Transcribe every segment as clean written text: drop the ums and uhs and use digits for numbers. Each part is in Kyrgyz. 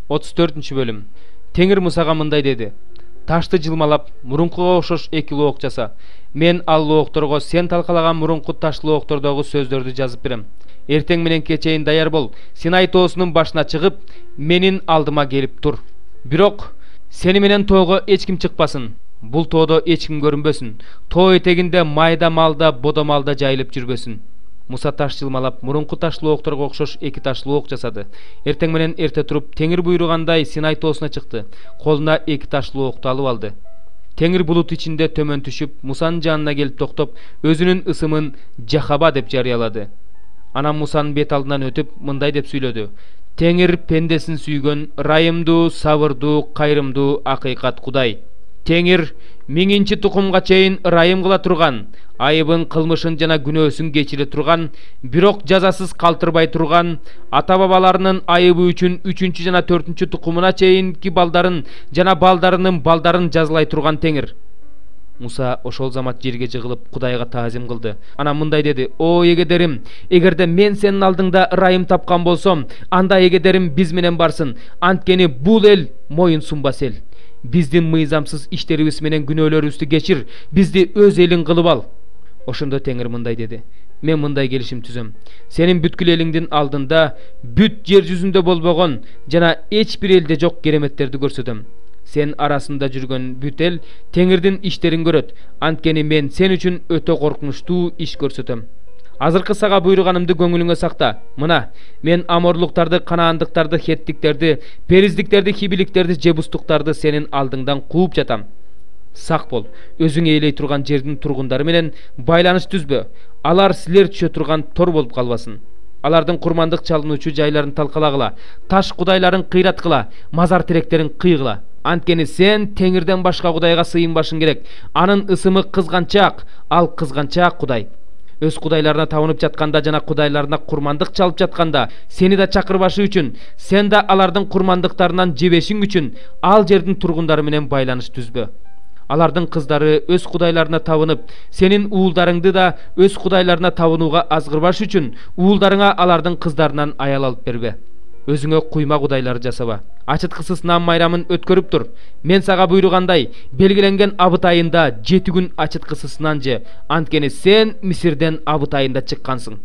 34-бөлүм. Теңир Мусага мындай деди: Ташты жылмалап, мурункуга окшош 2 лоок жаса. Мен ал лоокторго сен талкалаган мурунку таш лооктордогу сөздөрдү жазып берем. Эртең менен кечейин даяр бол. Синай тоосунун башына чыгып, менин алдыма келип тур. Бирок сени менен тоого эч ким чыкпасын. Бул тоодо эч ким көрүнбөсүн. Тоо этегинде майда малда, бодомалда жайылып жүрбөсүн. Муса таш жылмалап, мурунку таш лоокторго окшош 2 таш лоок жасады. Эртең менен эрте туруп, Теңир буйругандай Синай тоосуна чыкты. Колуна 2 таш лоокту алып алды. Теңир булут ичинде төмөн түшүп, Мусанын жанына келип токтоп, өзүнүн ысымын Жахаба деп жарыялады. Анан Мусанын бет алдынан өтүп, мындай деп сүйлөдү: Теңир пендесин сүйгөн, ырайымдуу, сабырдуу, кайрымдуу акыйкат Кудай. Теңир миңинчи тукумга чейин ырайым кыла турган, айыбын, кылмышын жана күнөөсүн кечире турган, бирок жазасыз калтырбай турган, ата-бабаларынын айыбы үчүн 3-чү жана 4-чү тукумуна чейинки балдарын жана балдарынын балдарын жазалай турган Теңир. Муса ошол замат жерге жыгылып Кудайга таазим кылды. Анан мындай деди: О эгедерим, эгерде мен сенин алдыңда ырайым тапкан болсом, анда эгедерим биз менен барсын. Анткени бул эл моюн сунбас эл. Биздин мыйзамсыз иштерибиз менен күнөөлөрүбүздү кечир, бизди өз элиң кылып ал. Ошондо Теңир мындай деди: Мен мындай келишим түзөм. Сенин бүткүл элиңдин алдында бүт жер жүзүндө болбогон жана эч бир элде жок кереметтерди көрсөтөм. Сен арасында жүргөн бүт эл Теңирдин иштерин көрөт. Анткени мен сен үчүн өтө коркунучтуу иш көрсөтөм. Азыркы сага буйруганымды көңүлүңө сакта. Мына, мен аморлуктарды, канаандыктарды, хеттиктерди, периздиктерди, хибиликтерди, жебустуктарды сенин алдыңдан кууп жатам. Сак бол, өзүң ээлей турган жердин тургундары менен байланыш түзбө. Алар силер түшө турган тор болуп калбасын. Алардын курмандык чалынуучу жайларын талкалагыла, таш кудайларын кыйраткыла, мазар тиректерин кыйгыла. Анткени сен Теңирден башка кудайга сыйынбашың керек. Анын ысымы кызганчаак, ал кызганчаак кудай. Өз кудайларына табынып жатканда жана кудайларына курмандык чалып жатканда сени да чакырбашы үчүн, сен да алардын курмандыктарынан жебешиң үчүн ал жердин тургундары менен байланыш түзбө. Алардын кыздары өз кудайларына табынып, сенин уулдарыңды да өз кудайларына табынууга азгырбаш үчүн уулдарыңа алардын кыздарынан аял алып бербе. Өзүңө куйма кудайлар жасаба. Ачыткысыз наам майрамын өткөрүп тур. Мен сага буйругандай, белгиленген абыт айында 7 күн ачыткысыз нан же. Анткени сен Мисирден абыт айында чыккансың.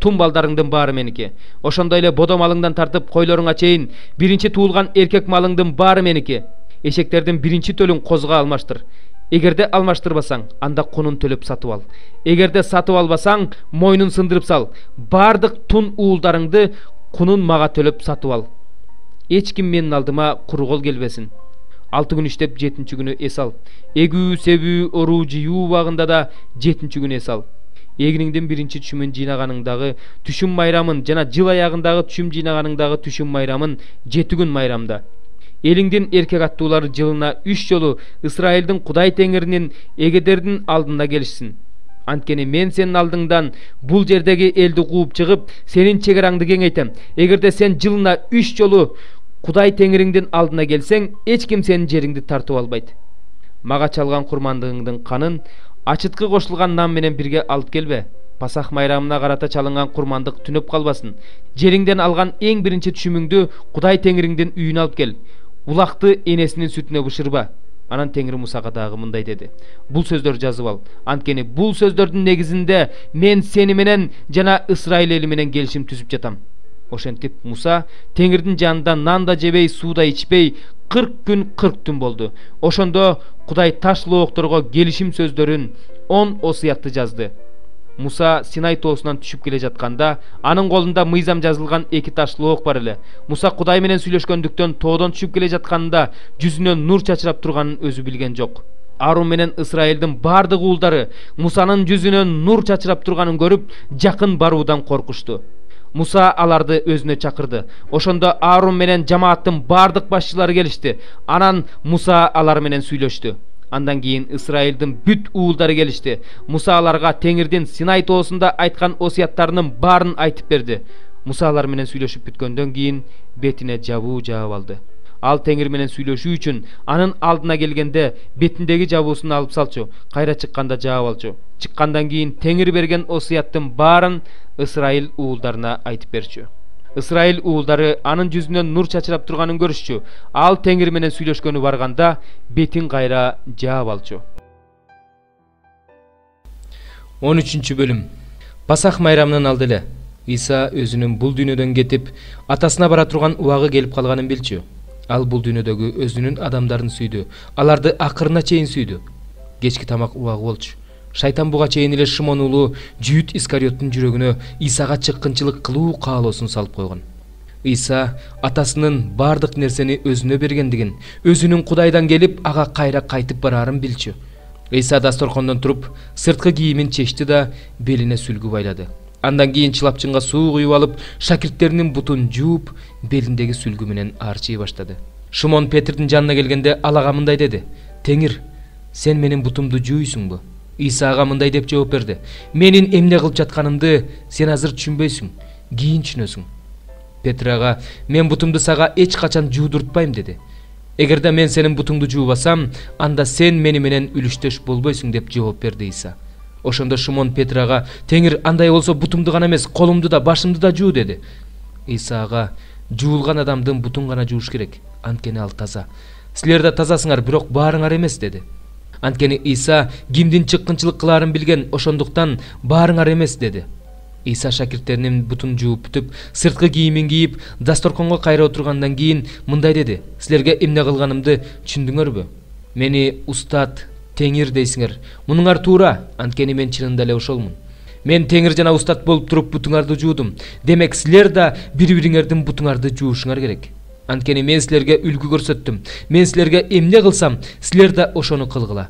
Тум балдарыңдын баары меники. Ошондой эле бодо малыңдан тартып койлоруңа чейин биринчи туулган эркек малыңдын баары меники. Эшектердин биринчи төлүн козго алмаштыр. Эгерде алмаштырбасаң, анда кунун төлөп сатып ал. Эгерде сатып албасаң, мойнун сындырып сал. Бардык тун уулдарыңды кунун мага төлөп сатып ал. Эч ким менин алдыма куру кол келбесин. 6 күн иштеп 7-чү күнү эс ал. Эгүү, себүү, оруу, жыюу убагында да 7-чү күнү эс ал. Эгиниңдин биринчи түшүмүн жыйнаганыңдагы түшүм майрамын жана жыл аягындагы түшүм жыйнаганыңдагы түшүм майрамын 7 күн майрамда. Элиңдин эркек аттуулары жылына 3 жолу Исраилдин Кудай Теңиринин эгедердин алдында келишсин. Анткени мен сенин алдыңдан бул жердеги элди кууп чыгып, сенин чегераңды кеңейтем. Эгерде сен жылына 3 жолу Кудай Теңириңдин алдына келсең, эч ким сенин жериңди тартып албайт. Мага чалган курмандыгыңдын канын ачыткы кошулган нан менен бирге алып келбе. Пасах майрамына карата чалынган курмандык түнөп калбасын. Жериңден алган эң биринчи түшүмүңдү Кудай Теңириңдин үйүнө алып кел. Улакты энесинин сүтүнө бышырба. Анан Теңир Мусага дагы мындай деди: Бул сөздөр жазып ал. Анткени бул сөздөрдүн негизинде мен сени менен жана Исраил эли менен келишим түзүп жатам. Ошентип Муса Теңирдин жанында нан да жебей, суу да ичпей 40 күн 40 түн болду. Ошондо Кудай таш лоокторго келишим сөздөрүн 10 осуятты жазды. Муса Синай тоосунан түшүп келе жатканда, анын колунда мыйзам жазылган 2 таш лоок бар эле. Муса Кудай менен сүйлөшкөндүктөн тоодон түшүп келе жатканда жүзүнөн нур чачырап турганын өзү билген жок. Арун менен Исраилдин бардык уулдары Мусанын жүзүнөн нур чачырап турганын көрүп, жакын баруудан коркушту. Муса аларды өзүнө чакырды. Ошондо Арун менен жамааттын бардык башчылары келишти. Анан Муса алар менен сүйлөштү. Андан кийин Исраилдин бүт уулдары келишти. Муса аларга Теңирдин Синай тоосунда айткан осуяттарынын баарын айтып берди. Муса алар менен сүйлөшүп бүткөндөн кийин бетине жабуу жаап алды. Ал Теңир менен сүйлөшүү үчүн анын алдына келгенде бетиндеги жабуусун алып салчу, кайра чыкканда жаап алчу. Чыккандан кийин Теңир берген осуяттын баарын Исраил уулдарына айтып берчү. Ысрайыл уулдары анын жүзүнөн нур чачырап турганын көрүшчү. Ал Теңир менен сүйлөшкөнү барганда бетин кайра жаап алчу. 13 бөлүм. Пасах майрамынын алды эле Иса өзүнүн бул дүйнөдөн кетип, атасына бара турган убагы келип калганын билчү. Ал бул дүйнөдөгү өзүнүн адамдарын сүйдү. Аларды акырына чейин сүйдү. Кечки тамак убагы болчу. Шайтан буга чейин эле Шимон уулу Жүйүт Искариоттун жүрөгүнө Исага чыккынчылык кылуу каалоосун салып койгон. Иса атасынын бардык нерсени өзүнө бергендигин, өзүнүн Кудайдан келип, ага кайра кайтып барарын билчү. Иса дасторкондон туруп, сырткы кийимин чечти да белине сүлгү байлады. Андан кийин чылапчынга суу куюп алып, шакирттеринин бутун жууп, белиндеги сүлгү менен арчый баштады. Шимон Петрдин жанына келгенде ал ага мындай деди: "Теңир, сен менин бутумду жууйсуңбу?" Иса ага мындай деп жооп берди: "Менин эмне кылып жатканымды сен азыр түшүнбөйсүң, кийин түшүнөсүң." Петр ага: "Мен бутумду сага эч качан жуудуртпайм" деди. "Эгерде мен сенин бутуңду жуубасам, анда сен мени менен үлүштөш болбойсуң" деп жооп берди Иса. Ошондо Шимон Петр ага: "Теңир, андай болсо бутумду гана эмес, колумду да, башымды да жуу" деди. Иса ага: "Жуулган адамдын бутун гана жууш керек, анткени ал таза. Силер да тазасыңар, бирок баарыңар эмес" деди. Анткени Иса кимдин чыккынчылык кылаарын билген, ошондуктан баарыңар эмес деди. Иса шакирттеринин бутун жууп бүтүп, сырткы кийимин кийип, дасторконго кайра отургандан кийин мындай деди: "Силерге эмне кылганымды түшүндүңөрбү? Мени устат, Теңир дейсиңер. Мунуңар туура, анткени мен чынында эле ошолмун. Мен Теңир жана устат болуп туруп бутуңарды жуудум. Демек силер да бири-бириңердин бутуңарды жуушуңар керек. Анткени мен силерге үлгү көрсөттүм. Мен силерге эмне кылсам, силер да ошону кылгыла.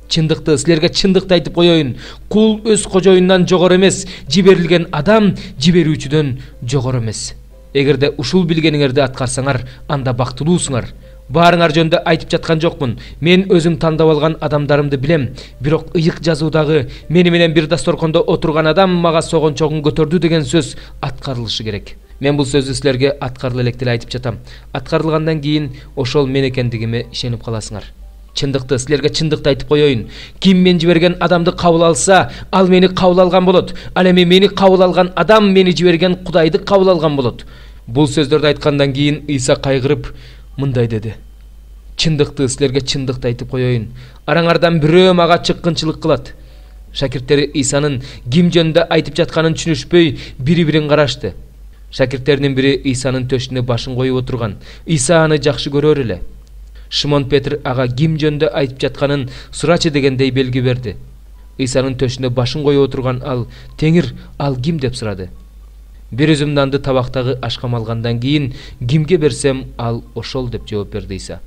Чындыкты, силерге чындыкты айтып коеюн. Кул өз кожоюндан жогору эмес, жиберилген адам жиберүүчүдөн жогору эмес. Эгерде ушул билгениңерди аткарсаңар, анда бактылуусуңар. Баарыңар жөнүндө айтып жаткан жокмун. Мен өзүм тандап алган адамдарымды билем, бирок ыйык жазуудагы мени менен бир дасторкондо отурган адам мага согончогун көтөрдү деген сөз аткарылышы керек. Мен бул сөздү силерге аткарыла электе эле айтып жатам. Аткарылгандан кийин ошол мен экендигиме ишенип каласыңар. Чындыкты, силерге чындыкты айтып коеюн. Ким мен жиберген адамды кабыл алса, ал мени кабыл алган болот. Ал эми мени кабыл алган адам мени жиберген Кудайды кабыл алган болот." Бул сөздөрдү айткандан кийин Иса кайгырып мындай деди: "Чындыкты, силерге чындыкты айтып коеюн. Араңардан бирөө мага чыккынчылык кылат." Шакирттери Исанын ким жөнүндө айтып жатканын түшүнүшпөй, бири-бирин карашты. Шакирттеринин бири Исанын төшүнө башын коюп отурган. Иса аны жакшы көрөр эле. Шимон Петр ага ким жөнүндө айтып жатканын сурачы дегендей белги берди. Исанын төшүнө башын коюп отурган ал: "Теңир, ал ким?" деп сурады. "Бир үзүм нанды табактагы ашкам алгандан кийин кимге берсем, ал ошол" деп жооп берди Иса.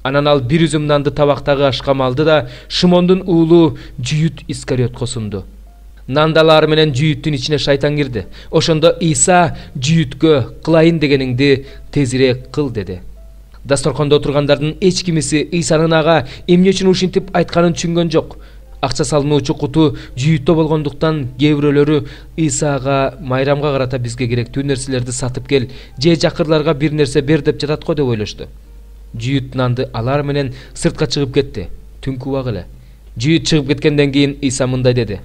Анан ал бир үзүм нанды табактагы ашкам алды да Шимондун уулу Жүйүт Искариотко сунду. Нандалар менен Жүйүттүн ичине шайтан кирди. Ошондо Иса Жүйүткө: "Кылайын дегениңди тезирээк кыл" деди. Дасторкондо отургандардын эч кимиси Исанын ага эмне үчүн ушинтип айтканын түшүнгөн жок. Акча салынуучу куту Жүйүттө болгондуктан кээ бирөөлөрү Исага майрамга карата бизге керектүү нерселерди сатып кел, же жакырларга бир нерсе бер деп жатат го деп ойлошту. Жүйүт нанды алар менен сыртка чыгып кетти. Түнкү убак эле. Жүйүт чыгып кеткенден кийин Иса мындай деди: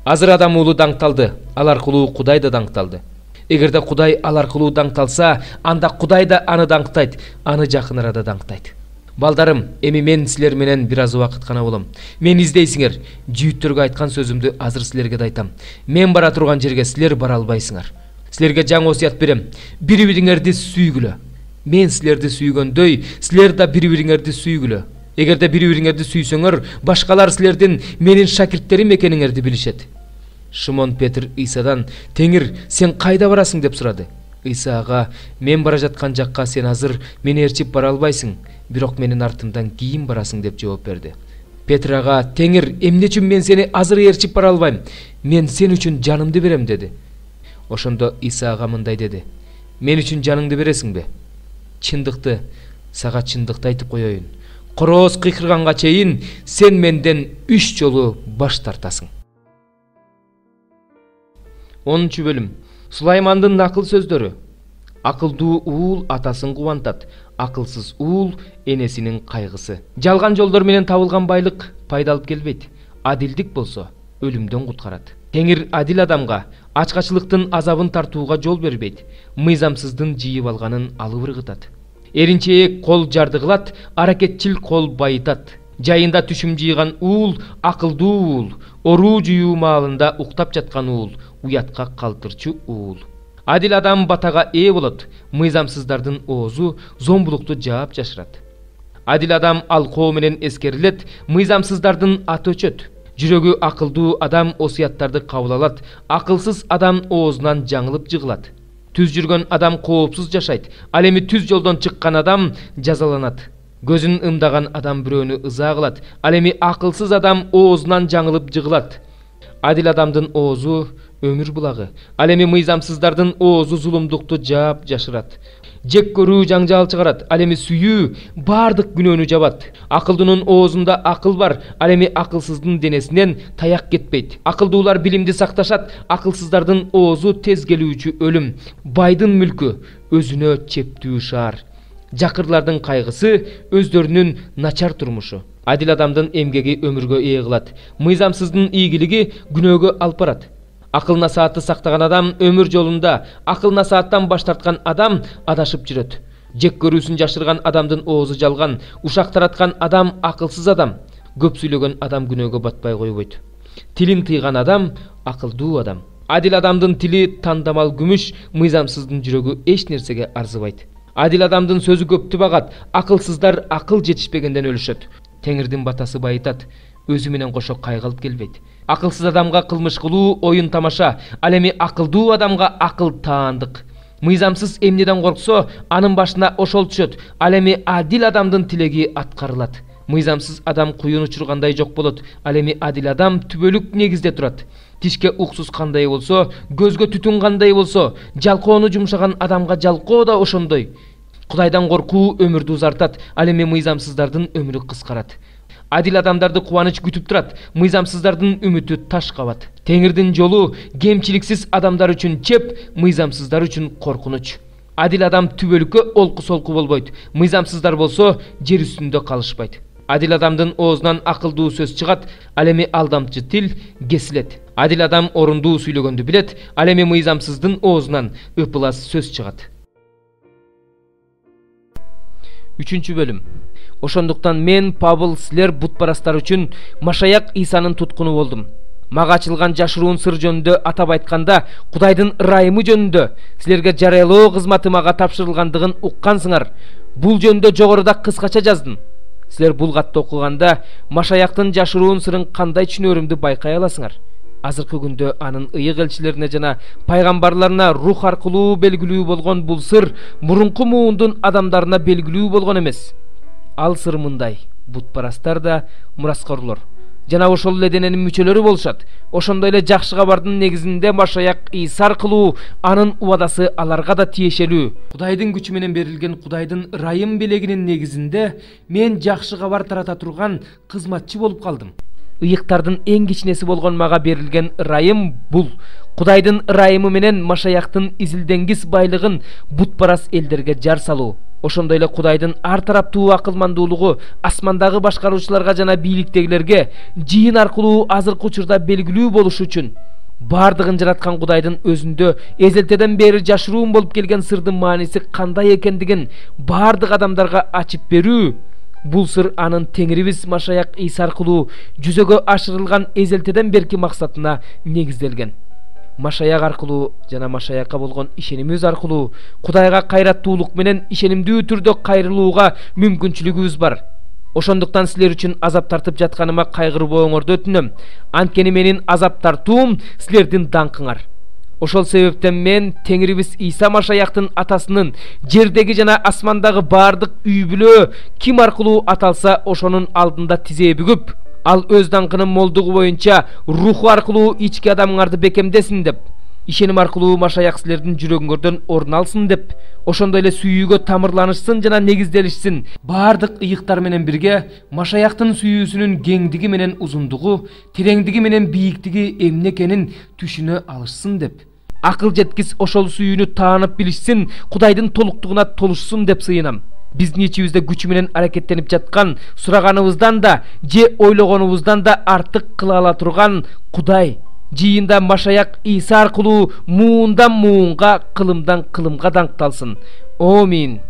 "Азыр адам уулу даңкталды, ал аркылуу Кудай да даңкталды. Эгерде Кудай ал аркылуу даңкталса, анда Кудай да аны даңктайт, аны жакын арада даңктайт. Балдарым, эми мен силер менен бир аз убакыт гана болом. Мени издейсиңер. Жүйүттөргө айткан сөзүмдү азыр силерге да айтам. Мен бара турган жерге силер бара албайсыңар. Силерге жаңы осуят берем. Бири-бириңерди сүйгүлө. Мен силерди сүйгөндөй, силер да бири-бириңерди сүйгүлө. Эгерде бири-бириңерди сүйсөңөр, башкалар силердин менин шакирттерим экениңерди билишет." Шимон Петр Исадан: "Теңир, сен кайда барасың?" деп сурады. Иса ага: "Мен бара жаткан жакка сен азыр мени ээрчип бара албайсың, бирок менин артымдан кийин барасың" деп жооп берди. Петр ага: "Теңир, эмне үчүн мен сени азыр ээрчип бара албайм? Мен сен үчүн жанымды берем" деди. Ошондо Иса ага мындай деди: "Мен үчүн жаныңды бересиңби? Чындыкты, сага чындыкты айтып коеюн. Корооз кыйкырганга чейин сен менден 3 жолу баш тартасың." 10 бөлүм. Сулаймандын накыл сөздөрү. Акылдуу уул атасын кубантат, акылсыз уул энесинин кайгысы. Жалган жолдор менен табылган байлык пайда алып келбейт. Адилдик болсо өлүмдөн куткарат. Теңир адил адамга, ачкачылыктын азабын тартууга жол бербейт, мыйзамсыздын жыйып алганын алып ыргытат. Эринчээк кол жарды кылат, аракетчил кол байытат. Жайында түшүм жыйган уул акылдуу уул, оруу жүйүү маалында уктап жаткан уул, уятка калтырчу уул. Адил адам батага ээ болот, мыйзамсыздардын оозу зомбулукту жаап жашырат. Адил адам алкоо менен эскерилет, мыйзамсыздардын аты өчөт. Жүрөгү акылдуу адам осуяттарды кабыл алат, акылсыз адам оозунан жаңылып жыгылат. Түз жүргөн адам коопсуз жашайт, ал эми түз жолдон чыккан адам жазаланат. Көзүн ымдаган адам бирөөнү ыза кылат, ал эми акылсыз адам оозунан жаңылып жыгылат. Адил адамдын оозу өмүр булагы, ал эми мыйзамсыздардын оозу зулумдукту жаап жашырат. Жек көрүү жаңжал чыгарат, ал эми сүйүү бардык күнөөнү жабат. Акылдуунун оозунда акыл бар, ал эми акылсыздын денесинен таяк кетпейт. Акылдуулар билимди сакташат, акылсыздардын оозу тез келүүчү өлүм. Байдын мүлкү өзүнө чептүү шаар. Жакырлардын кайгысы өздөрүнүн начар турмушу. Адил адамдын эмгеги өмүргө ээ кылат, мыйзамсыздын ийгилиги күнөөгө алып барат. Акыл насаатты сактаган адам өмүр жолунда, акыл насааттан баш тарткан адам адашып жүрөт. Жек көрүүсүн жашырган адамдын оозу жалган, ушак тараткан адам акылсыз адам. Көп сүйлөгөн адам күнөөгө батпай койбойт. Тилин тыйган адам акылдуу адам. Адил адамдын тили тандамал күмүш, мыйзамсыздын жүрөгү эч нерсеге арзыбайт. Адил адамдын сөзү көптү багат, акылсыздар акыл жетишпегенден өлүшөт. Теңирдин батасы байытат, өзү менен кошо кайгылып келбейт. Акылсыз адамга кылмыш кылуу оюн тамаша, ал эми акылдуу адамга акыл таандык. Мыйзамсыз эмнеден корксо, анын башына ошол түшөт, ал эми адил адамдын тилеги аткарылат. Мыйзамсыз адам куюн учургандай жок болот, ал эми адил адам түбөлүк негизде турат. Тишке уксус кандай болсо, көзгө түтүн кандай болсо, жалкоону жумшаган адамга жалкоо да ошондой. Кудайдан коркуу өмүрдү узартат, ал эми мыйзамсыздардын өмүрү кыскарат. Адил адамдарды кубаныч күтүп турат, мыйзамсыздардын үмүтү таш кабат. Теңирдин жолу кемчиликсиз адамдар үчүн чеп, мыйзамсыздар үчүн коркунуч. Адил адам түбөлүккө олку-солку болбойт, мыйзамсыздар болсо жер үстүндө калышпайт. Адил адамдын оозунан акылдуу сөз чыгат, ал эми алдамчы тил кесилет. Адил адам орундуу сүйлөгөндү билет, ал эми мыйзамсыздын оозунан ыпылас сөз чыгат. 3 бөлүм. Ошондуктан мен, Павыл, силер бутпарастар үчүн Машаяк Исанын туткуну болдум. Мага ачылган жашыруун сыр жөнүндө атап айтканда, Кудайдын ырайымы жөнүндө силерге жарыялоо кызматы мага тапшырылгандыгын уккансыңар. Бул жөнүндө жогоруда кыскача жаздым. Силер бул катты окуганда Машаяктын жашыруун сырын кандай түшүнөрүмдү байкай аласыңар. Азыркы күндө анын ыйык элчилерине жана пайгамбарларына рух аркылуу белгилүү болгон бул сыр мурунку муундун адамдарына белгилүү болгон эмес. Ал сыр мындай: бутпарастар да мураскорлор жана ошол эле дененин мүчөлөрү болушат. Ошондой эле жакшы кабардын негизинде Машаяк Иса аркылуу анын убадасы аларга да тиешелүү. Кудайдын күчү менен берилген Кудайдын ырайым белегинин негизинде мен жакшы кабар тарата турган кызматчы болуп калдым. Ыйыктардын эң кичинеси болгон мага берилген ырайым бул: Кудайдын ырайымы менен Машаяктын изилденгис байлыгын бутпарас элдерге жар салуу. Ошондой эле Кудайдын ар тараптуу акылмандуулугу асмандагы башкаруучуларга жана бийликтегилерге жыйын аркылуу азыркы учурда белгилүү болуш үчүн бардыгын жараткан Кудайдын өзүндө эзелтеден бери жашыруун болуп келген сырдын мааниси кандай экендигин бардык адамдарга ачып берүү. Бул сыр анын Теңирибиз Машаяк Иса аркылуу жүзөгө ашырылган эзелтеден берки максатына негизделген. Машаяк аркылуу жана Машаякка болгон ишенимибиз аркылуу Кудайга кайраттуулук менен ишенимдүү түрдө кайрылууга мүмкүнчүлүгүбүз бар. Ошондуктан силер үчүн азап тартып жатканыма кайгырбооңорду өтүнөм. Анткени менин азап тартуум силердин даңкыңар. Ошол себептен мен Теңирибиз Иса Машаяктын атасынын жердеги жана асмандагы бардык үй бүлө ким аркылуу аталса ошонун алдында тизе бүгүп, ал өз даңкынын молдугу боюнча руху аркылуу ички адамыңарды бекемдесин деп, ишеним аркылуу Машаяк силердин жүрөгүңөрдөн орун алсын деп, ошондой эле сүйүүгө тамырланышсын жана негизделишсин. Бардык ыйыктар менен бирге Машаяктын сүйүүсүнүн кеңдиги менен узундугу, тереңдиги менен бийиктиги эмне экенин түшүнө алышсын деп, акыл жеткис ошол сүйүүнү таанып билишсин, Кудайдын толуктугуна толушсун деп сыйынам. Биздин ичибизде күчү менен аракеттенип жаткан, сураганыбыздан да же ойлогонубуздан да артык кыла ала турган Кудай жийындан башаяк Иса аркылуу муундан муунга, кылымдан кылымга даңкталсын. Амин.